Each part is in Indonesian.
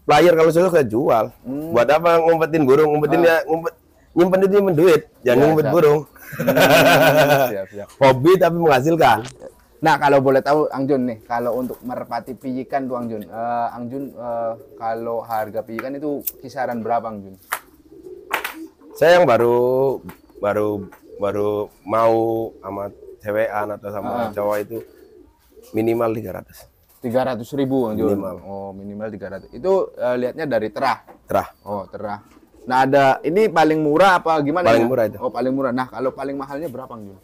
player kalau susah saya jual. Buat apa ngumpetin burung? Ngumpetin ya nyimpen itu nyimpen duit, jangan ngumpet burung. Siap. Hobi tapi menghasilkan. Nah, kalau boleh tahu Ang Jun nih, kalau untuk merpati pijikan tuh Ang Jun, kalau harga pijikan itu kisaran berapa Ang Jun? Saya yang baru mau sama cewekan atau sama cowok itu minimal 300. 300.000 Ang Jun. Minimal. Oh, minimal 300. Itu lihatnya dari terah. Terah. Oh, terah. Nah, ada ini paling murah apa gimana? Paling ya? murah itu. Oh, paling murah. Nah, kalau paling mahalnya berapa Ang Jun?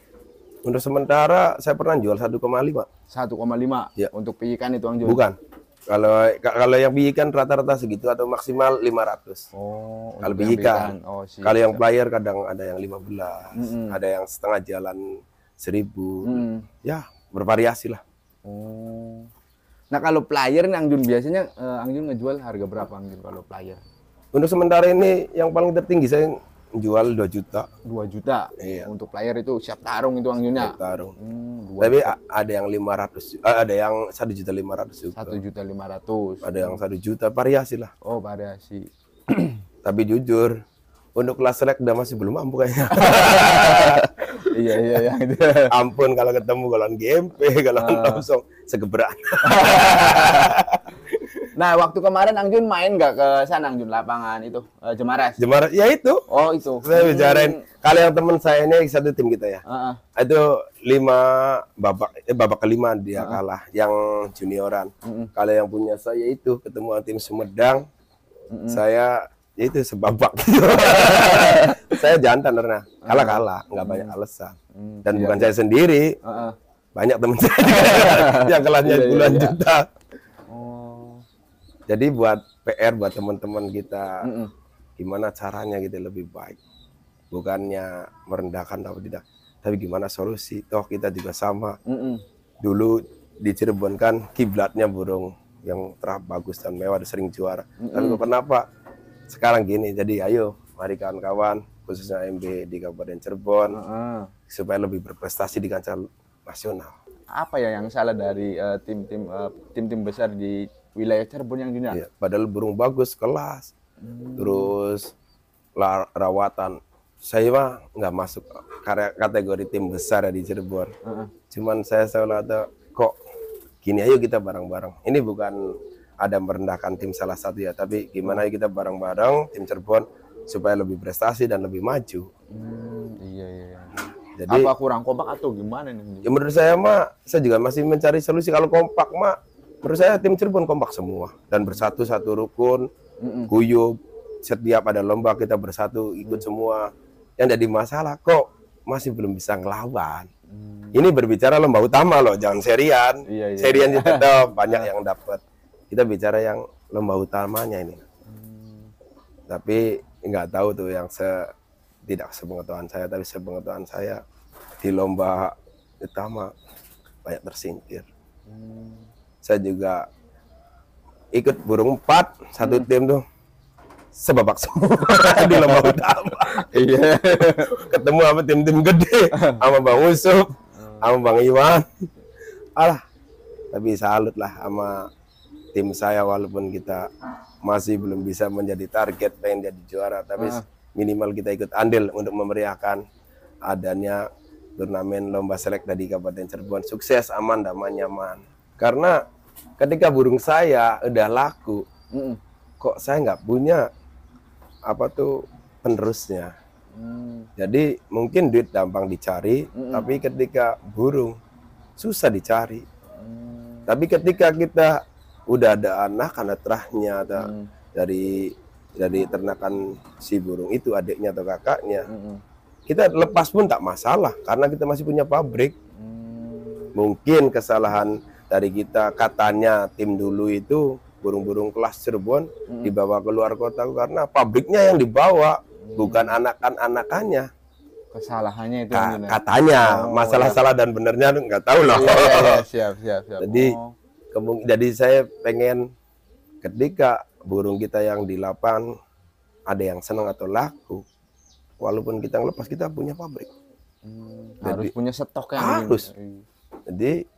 Untuk sementara saya pernah jual 1,5. 1,5 Ya. Untuk pijikan itu Ang Jun. Bukan. Kalau yang bijikan rata-rata segitu atau maksimal 500. Oh, Kalau untuk yang bijikan. Oh, siap, Kalau yang siap. player kadang ada yang 15, ada yang setengah jalan 1.000. Ya, bervariasi lah. Oh. Nah, kalau player nih Ang Jun biasanya Ang Jun ngejual harga berapa Ang Jun kalau player? Untuk sementara ini yang paling tertinggi saya jual 2 juta 2 juta. Iya. Untuk player itu siap tarung itu Ang Junnya. tarung. 2 Tapi ada yang 500, ada yang 1.500.000 juga. 1.500.000. Ada yang 1 juta, variasi lah. Oh, variasi. Tapi jujur, untuk kelas selek udah masih belum mampu kayaknya. Iya itu. Ampun kalau ketemu golongan GMP, golongan langsung segeberan. Nah, waktu kemarin Ang Jun main nggak ke sana Ang Jun lapangan itu Jemaras? Jemaras, ya itu. Oh, itu. Saya bicarain. Kalau yang teman saya ini satu tim kita ya. Itu 5 babak kelima dia kalah, yang junioran. Kalau yang punya saya itu ketemu tim Sumedang, saya itu sebabak. Saya jantan karena kalah, nggak banyak alasan. Dan bukan saya sendiri, banyak teman saya yang kelasnya puluhan juta. Jadi buat PR buat teman-teman kita, gimana caranya gitu lebih baik. Bukannya merendahkan atau tidak, tapi gimana solusi. Toh kita juga sama. Dulu di Cirebon kan kiblatnya burung yang bagus dan mewah, sering juara. Lalu kenapa sekarang gini? Jadi ayo, mari kawan-kawan, khususnya MB di Kabupaten Cirebon, supaya lebih berprestasi di kancah nasional. Apa ya yang salah dari tim-tim besar di wilayah Cirebon yang Jun? Ya, padahal burung bagus, kelas, terus rawatan. Saya mah nggak masuk kategori tim besar ya di Cirebon. Cuman saya selalu ada kok gini, ayo kita bareng-bareng. Ini bukan ada merendahkan tim salah satu ya, tapi gimana kita bareng-bareng tim Cirebon supaya lebih prestasi dan lebih maju. Iya. Jadi apa kurang kompak atau gimana nih? Ya menurut saya mah, saya juga masih mencari solusi. Kalau kompak mah, menurut saya tim Cirebon kompak semua dan bersatu satu rukun, guyup. Setiap ada lomba kita bersatu ikut semua. Yang jadi masalah kok masih belum bisa ngelawan. Ini berbicara lomba utama loh, jangan serian. Iya. Serian itu tetap banyak yang dapat. Kita bicara yang lomba utamanya ini. Tapi nggak tahu tuh yang tidak sepengetahuan saya, tapi sepengetahuan saya di lomba utama banyak tersingkir. Saya juga ikut burung 4 satu tim tuh sebabak semua di lomba utama. Iya. Ketemu sama tim-tim gede, sama Bang Usup, sama Bang Iwan. Alah, tapi salut lah sama tim saya, walaupun kita masih belum bisa menjadi target pengen jadi juara, tapi minimal kita ikut andil untuk memeriahkan adanya turnamen lomba selek dari Kabupaten Cirebon. Sukses, aman, damai, nyaman. Karena ketika burung saya udah laku, kok saya nggak punya penerusnya. Jadi mungkin duit gampang dicari, tapi ketika burung susah dicari. Tapi ketika kita udah ada anak terahnya dari ternakan si burung itu, adiknya atau kakaknya, kita lepas pun tak masalah karena kita masih punya pabrik. Mungkin kesalahan dari kita, katanya tim dulu itu burung-burung kelas Cirebon dibawa ke luar kota karena pabriknya yang dibawa, bukan anakannya. Kesalahannya itu katanya. Masalah salah dan benernya nggak tahu loh. Siap. Jadi saya pengen ketika burung kita yang di lapangan ada yang senang atau laku, walaupun kita ngelepas, kita punya pabrik. Harus punya stok yang harus. Jadi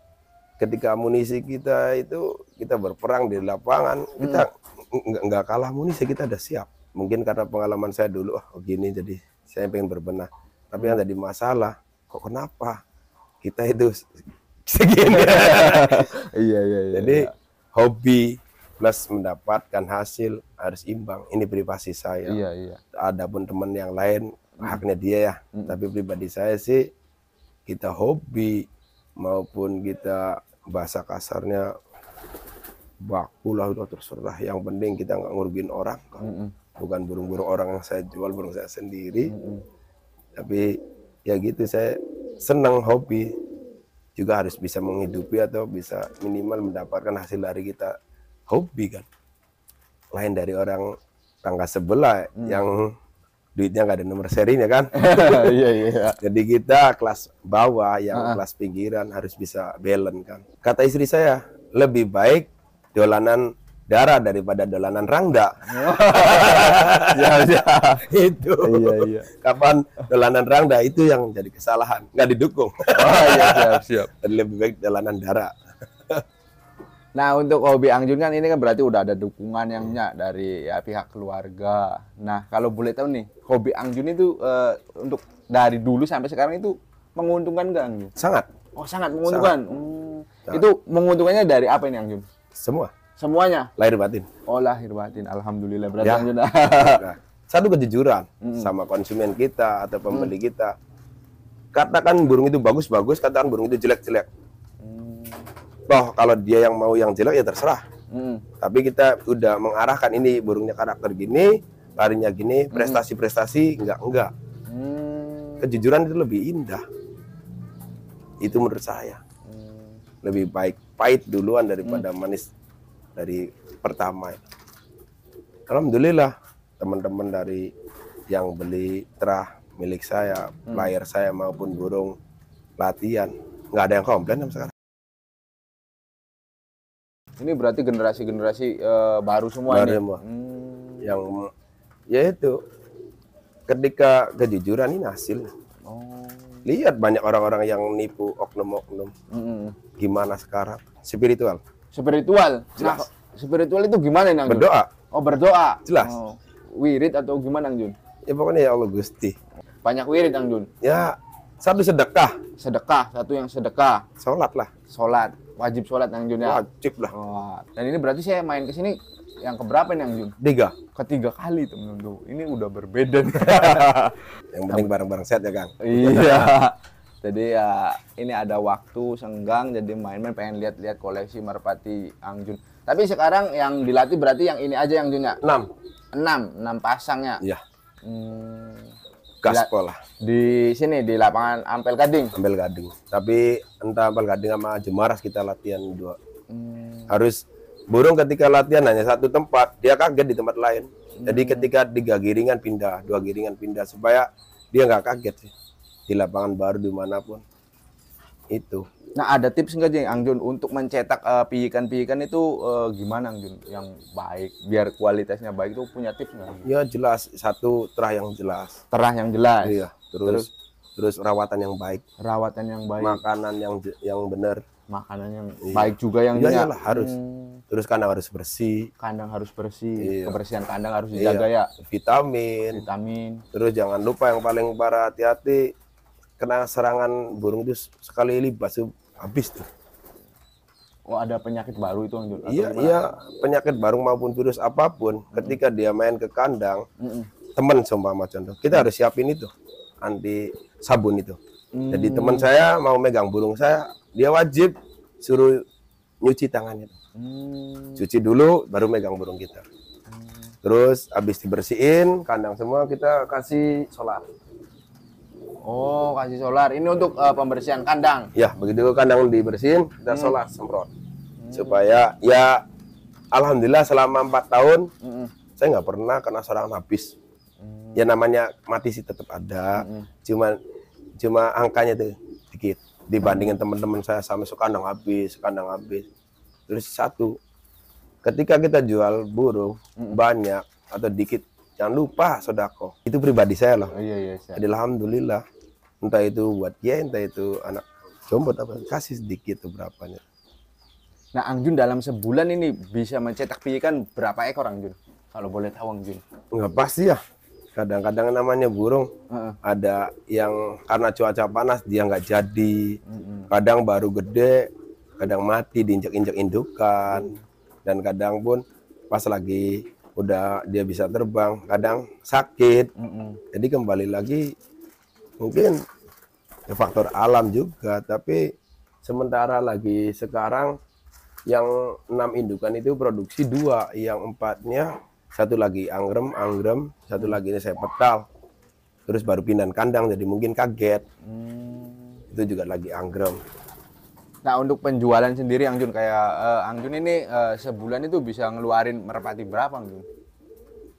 ketika amunisi kita itu kita berperang di lapangan, kita nggak kalah amunisi, kita udah siap. Mungkin karena pengalaman saya dulu, oh gini, jadi saya pengen berbenah. Tapi yang jadi masalah, kok kenapa kita itu segini? Iya. Jadi hobi plus mendapatkan hasil harus imbang. Ini privasi saya. Iya. Adapun teman yang lain haknya dia ya. Tapi pribadi saya sih, kita hobi maupun kita bahasa kasarnya baku lah, udah terserah. Yang penting kita nggak ngurugin orang. Bukan burung-burung orang yang saya jual, burung saya sendiri. Tapi ya gitu, saya senang hobi. Juga harus bisa menghidupi atau bisa minimal mendapatkan hasil dari kita hobi kan. Lain dari orang tangga sebelah yang duitnya nggak ada nomor serinya kan. Iya. Jadi kita kelas bawah, yang kelas pinggiran harus bisa balance kan. Kata istri saya, lebih baik dolanan darah daripada dolanan rangda. Ya. Itu. Iya. Kapan dolanan rangda itu yang jadi kesalahan, nggak didukung. Oh iya, siap. Lebih baik dolanan darah. Nah, untuk hobi Angjun kan ini kan berarti udah ada dukungan yang dari ya pihak keluarga. Nah, kalau boleh tahu nih, hobi Angjun itu untuk dari dulu sampai sekarang itu menguntungkan nggak, Angjun? Sangat. Oh, sangat menguntungkan. Itu menguntungkannya dari apa ini, Angjun? Semua. Semuanya? Lahir batin. Oh, lahir batin. Alhamdulillah berarti Ya. Angjun. Nah, satu kejujuran sama konsumen kita atau pembeli kita. Katakan burung itu bagus-bagus, katakan burung itu jelek-jelek. Toh kalau dia yang mau yang jelek ya terserah. Tapi kita udah mengarahkan, ini burungnya karakter gini, larinya gini, prestasi-prestasi enggak. Kejujuran itu lebih indah. Itu menurut saya. Lebih baik pahit duluan daripada manis dari pertama. Alhamdulillah teman-teman dari yang beli terah milik saya, player saya maupun burung latihan, nggak ada yang komplain sampai sekarang. Ini berarti generasi-generasi baru semua Baru ini. semua. Yang ya itu, ketika kejujuran ini hasilnya. Lihat banyak orang-orang yang nipu oknum-oknum. Gimana sekarang? Spiritual. Spiritual. Jelas. Nah, spiritual itu gimana nih, Angjun? Berdoa. Oh, berdoa. Jelas. Oh. Wirid atau gimana, Angjun? Ya pokoknya ya Allah Gusti. Banyak wirid, Angjun. Ya satu sedekah. Sedekah, satu yang sedekah. Sholat lah. Sholat, wajib sholat, Angjun ya. Wajib lah. Wah. Dan ini berarti saya main ke sini yang keberapa nih, Angjun? 3. Ketiga kali, teman-teman. Ini udah berbeda nih. Yang penting bareng-bareng set ya Kang. Iya. Jadi ya ini ada waktu senggang jadi main-main pengen lihat-lihat koleksi merpati Angjun. Tapi sekarang yang dilatih berarti yang ini aja, Angjun ya? 6. 6 pasangnya. Iya. Gaspol lah. Di sini di lapangan Ampel Gading. Ambil Gading. Tapi entah Ampel Gading sama Jemaras kita latihan 2. Harus burung ketika latihan hanya satu tempat, dia kaget di tempat lain. Jadi ketika 3 giringan pindah, 2 giringan pindah supaya dia nggak kaget sih. Di lapangan baru dimanapun itu. Nah, ada tips nggak sih, Angjun, untuk mencetak pijikan-pijikan itu gimana, Angjun, yang baik biar kualitasnya baik itu punya tips nggak? Ya jelas, satu terah yang jelas. Terah yang jelas. Iya. Terus rawatan yang baik, Rawatan yang baik, makanan yang benar. makanan yang Iya. baik juga yang Iya lah, harus. Terus kandang harus bersih. Kandang harus bersih, Iya. kebersihan kandang harus dijaga Iya. ya. Vitamin. Terus Jangan lupa yang paling parah, hati-hati kena serangan burung itu sekali libas itu habis tuh. oh ada penyakit baru itu, Angjun? Atau Iya, gimana? iya, penyakit baru maupun virus apapun, ketika dia main ke kandang, teman seumpama contoh, kita harus siapin itu anti sabun itu. Jadi teman saya mau megang burung saya, dia wajib suruh nyuci tangannya. Cuci dulu baru megang burung kita. Terus habis dibersihin kandang semua, kita kasih solar. Oh, kasih solar. Ini untuk pembersihan kandang. Ya, begitu kandang dibersihin, kita solar semprot. Supaya ya alhamdulillah selama 4 tahun saya nggak pernah kena serangan habis. Ya namanya mati sih tetap ada. Cuma angkanya tuh dikit dibandingin teman-teman saya sampai sekandang habis. Terus satu, ketika kita jual burung banyak atau dikit, jangan lupa sodako. Itu pribadi saya loh. Oh, iya. Jadi alhamdulillah, entah itu buat dia, entah itu anak jombot apa, kasih sedikit tuh berapanya. Nah, Angjun dalam sebulan ini bisa mencetak piikan berapa ekor Angjun? Kalau boleh tahu Angjun. Nggak pasti ya. Kadang-kadang namanya burung, ada yang karena cuaca panas dia nggak jadi. Kadang baru gede, kadang mati diinjak-injak indukan. Dan kadang pun pas lagi udah dia bisa terbang, kadang sakit. Jadi kembali lagi mungkin ya faktor alam juga. Tapi sementara lagi sekarang yang 6 indukan itu produksi 2, yang 4-nya satu lagi anggrem, satu lagi ini saya petal. Terus baru pindah kandang, jadi mungkin kaget. Itu juga lagi anggrem. Nah, untuk penjualan sendiri Angjun, kayak Angjun ini sebulan itu bisa ngeluarin merpati berapa Angjun?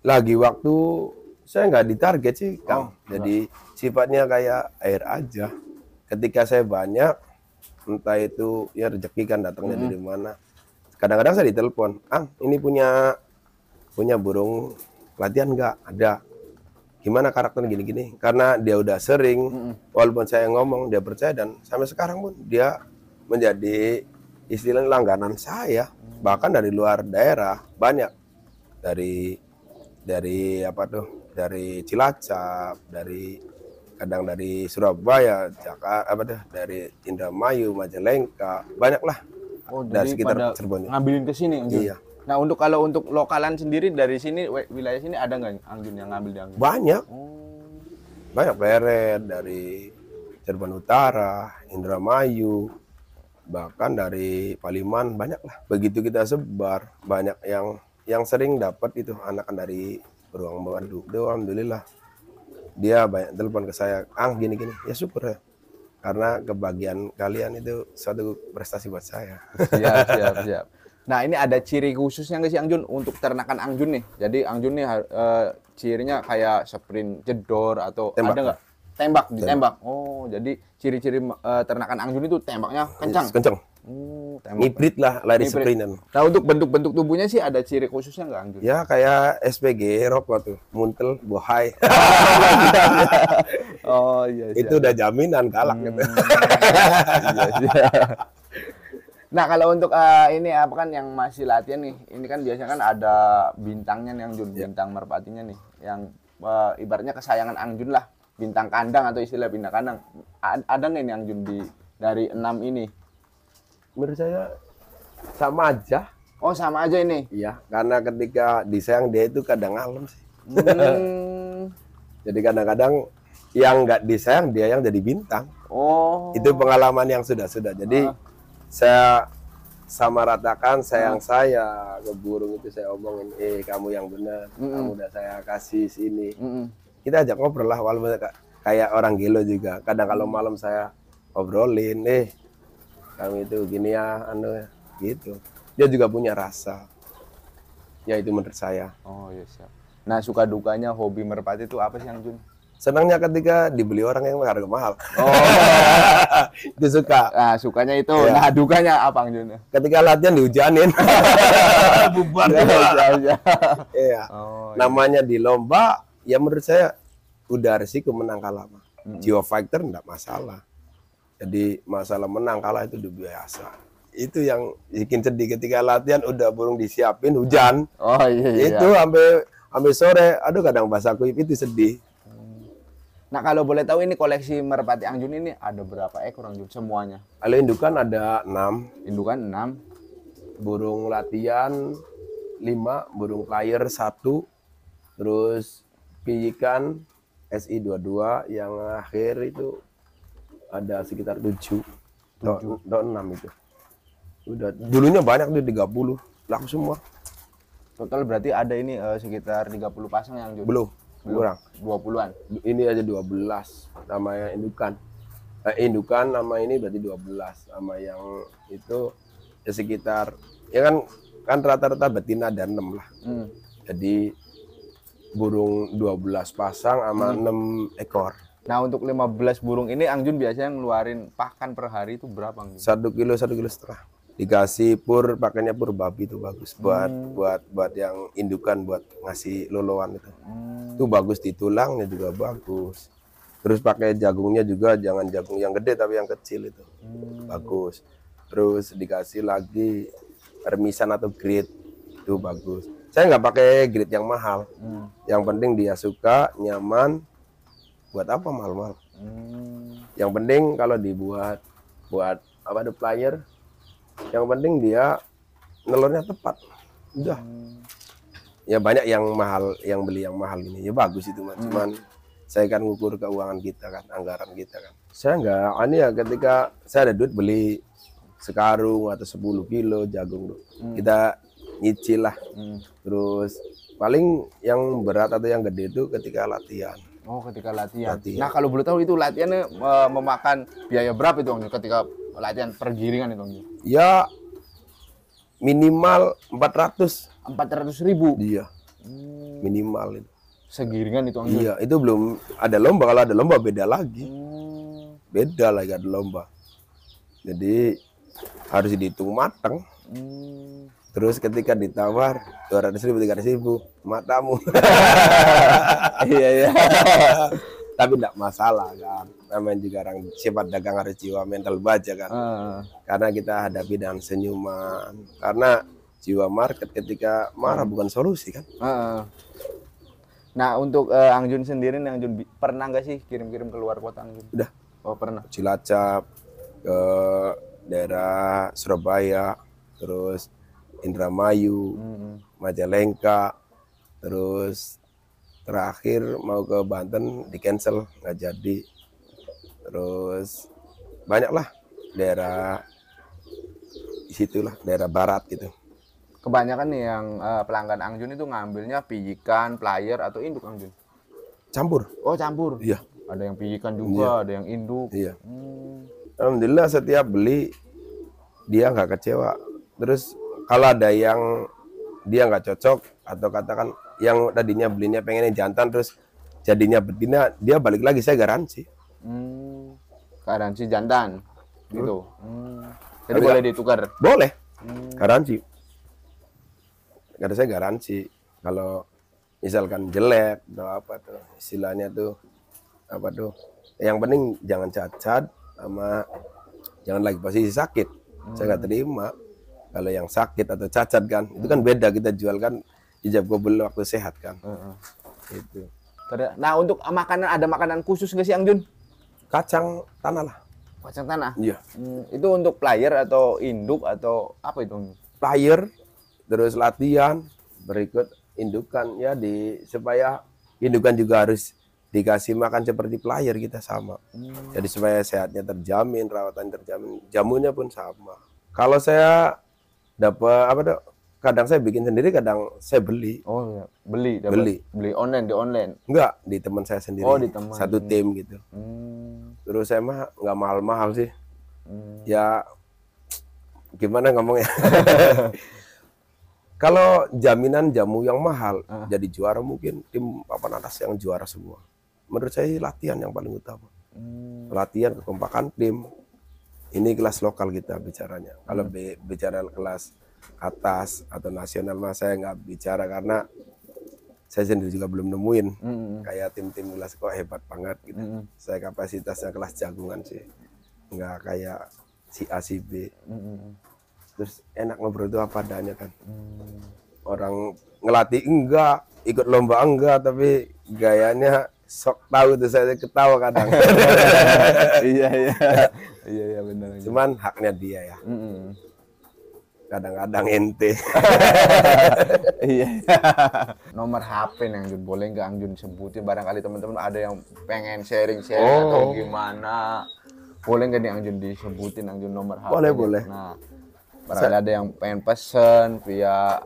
Lagi waktu saya nggak ditarget sih, Kang. Jadi sifatnya kayak air aja. Ketika saya banyak, entah itu ya rezeki kan datangnya dari mana. Kadang-kadang saya ditelepon, ini punya burung latihan nggak? Ada. Gimana karakter gini-gini? Karena dia udah sering, walaupun saya ngomong dia percaya, dan sampai sekarang pun dia menjadi istilahnya langganan saya. Bahkan dari luar daerah banyak, dari apa tuh? Dari Cilacap, kadang dari Surabaya, Jakarta, dari Indramayu, Majalengka, banyak lah. Oh, Dari jadi sekitar pada Cirebon. ngambilin ke sini Angjun? Iya. Nah, kalau untuk lokalan sendiri dari sini, wilayah sini ada nggak Angjun yang ngambil di Angjun? Banyak. Oh. Banyak peret dari Cirebon Utara, Indramayu, bahkan dari Paliman, banyak lah. Begitu kita sebar, banyak yang sering dapat itu anakan dari beruang madu. Alhamdulillah. Dia banyak telepon ke saya, gini-gini. Ya syukur ya. Karena kebahagiaan kalian itu suatu prestasi buat saya. Siap. Nah, ini ada ciri khususnya nggak sih Angjun untuk ternakan Angjun nih? Jadi Angjun nih cirinya kayak sprint, jedor, atau Tembak. ada nggak? Ditembak. Oh, jadi ciri-ciri ternakan Angjun itu tembaknya kencang. Kencang. Tembak. Hibrid lah, lari Hibrid. sprintan. Nah, untuk bentuk-bentuk tubuhnya sih ada ciri khususnya nggak Angjun? Ya kayak SPG rokok tuh, muntel, bohai. Oh iya. Itu udah jaminan galak gitu. Iya. Nah, kalau untuk ini apa kan yang masih latihan nih, ini kan biasanya kan ada bintangnya nih Angjun, bintang merpatinya nih, yang ibaratnya kesayangan Angjun lah, bintang kandang atau istilah bintang kandang. Ada nggak ini Angjun dari 6 ini? Menurut saya sama aja. Oh, sama aja ini. Iya, karena ketika disayang dia itu kadang ngalem sih. Jadi kadang-kadang yang nggak disayang dia yang jadi bintang. Oh. Itu pengalaman yang sudah-sudah. Jadi saya sama ratakan sayang saya ke burung itu, saya omongin, kamu yang benar, kamu udah saya kasih sini. Kita ajak ngobrol lah, walaupun kayak orang gelo juga. Kadang kalau malam saya obrolin, kamu itu gini ya, gitu. Dia juga punya rasa. Ya itu menurut saya. Oh iya, siap. Nah, suka dukanya hobi merpati itu apa sih Angjun? Senangnya ketika dibeli orang yang harga mahal. Oh. Itu suka. Nah, sukanya itu. Iya. Nah, dukanya apa Angjun? Ketika latihan dihujanin. Bubar. Iya. Oh, Namanya di lomba, ya menurut saya udah resiko menang kalah. Jiwa fighter enggak masalah. Jadi masalah menang kalah itu udah biasa. Itu yang bikin sedih ketika latihan udah burung disiapin hujan. Oh iya. Itu sampai sore, aduh kadang basah kuyup, itu sedih. Nah, kalau boleh tahu ini koleksi merpati Angjun ini ada berapa ekor Angjun semuanya? Kalau indukan ada 6, Indukan 6, burung latihan 5, burung player 1, terus pijikan SI 22, yang akhir itu ada sekitar 7 atau 6 itu. Udah dulunya banyak tuh 30, laku semua. total berarti ada ini sekitar 30 pasang yang Angjun? Belum, kurang. 20-an. Ini aja 12 namanya indukan. Indukan nama ini berarti 12, sama yang itu ya sekitar, ya kan rata-rata betina ada 6 lah. Jadi burung 12 pasang sama 6 ekor. Nah, untuk 15 burung ini Angjun biasanya ngeluarin pakan per hari itu berapa Angjun? 1 kilo, 1,5 kilo. Dikasih pur, pakainya pur babi itu bagus buat yang indukan, buat ngasih loloan itu. Itu bagus, di tulangnya juga bagus. Terus pakai jagungnya juga, jangan jagung yang gede tapi yang kecil itu. Bagus. Terus dikasih lagi remisan atau grade itu bagus. Saya nggak pakai grade yang mahal. Yang penting dia suka, nyaman. Buat apa mahal-mahal? Yang penting kalau dibuat buat apa ada player, yang penting dia nelurnya tepat. Udah. Ya banyak yang mahal, yang beli yang mahal ini. Ya bagus itu, Mas. Cuman saya kan ngukur keuangan kita kan, anggaran kita kan. Saya nggak, ini ya ketika saya ada duit beli sekarung atau 10 kilo jagung tuh. Kita nyicil lah. Terus paling yang berat atau yang gede itu ketika latihan. Oh, ketika latihan. Nah, kalau boleh tahu itu latihannya memakan biaya berapa itu, Om Jun, ketika latihan pergiringan itu, Om Jun? Ya minimal 400. 400.000. Iya. Minimal itu. Segiringan itu, Om Jun? Iya, itu belum ada lomba. Kalau ada lomba beda lagi. Beda lagi ada lomba. Jadi harus dihitung matang. Terus ketika ditawar 200.000, 300.000, matamu. Iya, iya. Tapi tidak masalah kan. Namanya juga orang sifat dagang harus jiwa mental baja kan. Karena kita hadapi dengan senyuman. Karena jiwa market ketika marah bukan solusi kan. Nah, untuk Angjun sendiri, Angjun pernah nggak sih kirim-kirim keluar kota, Angjun? Udah. Oh, pernah. Cilacap, ke daerah Surabaya, terus Indramayu, Majalengka, terus terakhir mau ke Banten di cancel, nggak jadi. Terus banyaklah daerah di situlah, daerah barat gitu. Kebanyakan nih yang pelanggan Angjun itu ngambilnya pijikan, player atau induk, Angjun? Campur. Oh, campur. Iya. Ada yang pijikan juga, ada yang induk. Iya. Alhamdulillah setiap beli dia nggak kecewa. Terus kalau ada yang dia nggak cocok atau katakan yang tadinya belinya pengennya jantan terus jadinya betina, dia balik lagi, saya garansi. Garansi jantan gitu. Jadi boleh ditukar? Boleh. Garansi. Karena saya garansi kalau misalkan jelek atau apa tuh istilahnya tuh apa tuh, yang penting jangan cacat sama jangan lagi posisi sakit. Saya nggak terima kalau yang sakit atau cacat kan, itu kan beda. Kita jual kan ijab kabul waktu sehat kan. Itu. Nah, untuk makanan, ada makanan khusus nggak sih, Angjun? Kacang tanah lah. Kacang tanah? Iya. Itu untuk player atau induk atau apa itu? Player, terus latihan, berikut indukan ya supaya indukan juga harus dikasih makan seperti player kita sama. Jadi supaya sehatnya terjamin, rawatan terjamin, jamunya pun sama. Kalau saya dapat apa tuh? Kadang saya bikin sendiri, kadang saya beli. Oh ya, beli online di online. Enggak, di teman saya sendiri. Oh, di teman. Satu tim gitu. Terus saya mah nggak mahal-mahal sih. Ya gimana ngomongnya? Kalau jaminan jamu yang mahal, jadi juara mungkin tim papan atas yang juara semua. Menurut saya latihan yang paling utama. Latihan, kekompakan tim. Ini kelas lokal kita bicaranya. Kalau bicara kelas atas atau nasional mah saya nggak bicara karena saya sendiri juga belum nemuin kayak tim-tim kelas kok hebat banget gitu. Saya kapasitasnya kelas jagungan sih, nggak kayak si A si B. Terus enak ngobrol itu apa adanya kan. Orang ngelatih enggak, ikut lomba enggak, tapi gayanya sok tahu tuh, saya ketawa kadang. Iya benar. Cuman haknya dia ya. Kadang-kadang ente. Iya. Nomor HP nih, Angjun, boleh nggak Angjun sebutin? Barangkali teman-teman ada yang pengen sharing atau gimana? Boleh nggak nih Angjun disebutin, Angjun, nomor HP? Boleh. Nah, barangkali ada yang pengen pesen via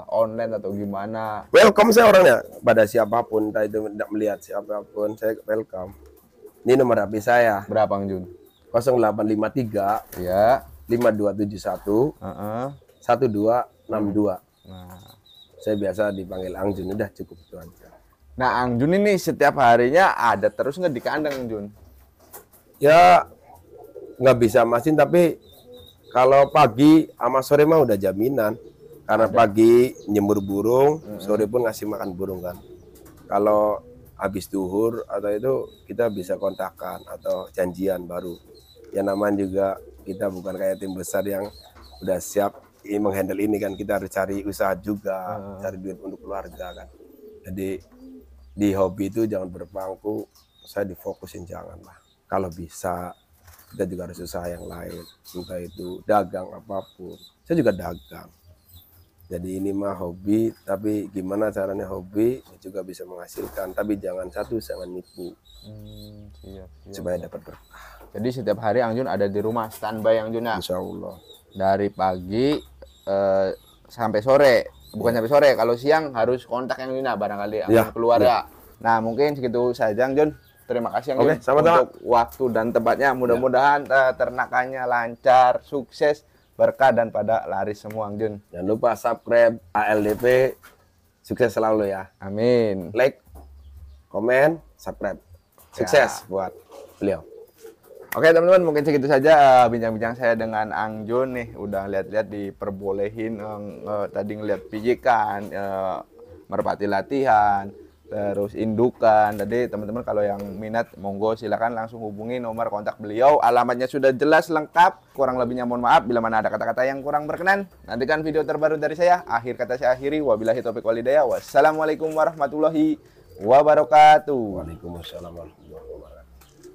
online atau gimana? Welcome saya orangnya pada siapapun, entah itu tidak melihat siapapun, saya welcome. Ini nomor HP saya. Berapa, Angjun? 0853 ya 5271 1262. Nah, saya biasa dipanggil Angjun, udah cukup itu aja. Nah, Angjun ini setiap harinya ada terus nggak di kandang, Angjun? Ya nggak bisa masin, tapi kalau pagi sama sore mah udah jaminan. Karena pagi nyembur burung, sore pun ngasih makan burung kan. Kalau habis duhur atau itu kita bisa kontakkan atau janjian baru. Ya namanya juga kita bukan kayak tim besar yang udah siap menghandle ini kan kita harus cari usaha juga, cari duit untuk keluarga kan. Jadi di hobi itu jangan berpangku, saya difokusin jangan lah. Kalau bisa kita juga harus usaha yang lain, entah itu dagang apapun. Saya juga dagang. Jadi ini mah hobi, tapi gimana caranya hobi juga bisa menghasilkan, tapi jangan nipu. Siap. Supaya dapat berkah. Jadi setiap hari Ang Jun ada di rumah standby Ang Jun ya. Insya Allah. Dari pagi sampai sore, bukan sampai sore. Kalau siang harus kontak Ang Jun ya, barangkali Ang Jun keluar ya. Nah mungkin segitu saja Ang Jun. Terima kasih Ang Jun untuk waktu dan tempatnya. Mudah-mudahan ternakannya lancar, sukses, berkah dan pada laris semua Ang Jun. Jangan lupa subscribe ALDP, sukses selalu ya. Amin. Like, komen, subscribe. Sukses buat beliau. Oke teman-teman, mungkin segitu saja bincang-bincang saya dengan Ang Jun nih. Udah lihat-lihat diperbolehin tadi ngeliat pijikan, merpati latihan, terus indukan. Tadi teman-teman kalau yang minat monggo silakan langsung hubungi nomor kontak beliau. Alamatnya sudah jelas lengkap. Kurang lebihnya mohon maaf bila mana ada kata-kata yang kurang berkenan. Nantikan video terbaru dari saya. Akhir kata saya akhiri. Wabillahi taufiq walhidayah. Wassalamualaikum warahmatullahi wabarakatuh. Waalaikumsalam warahmatullahi wabarakatuh.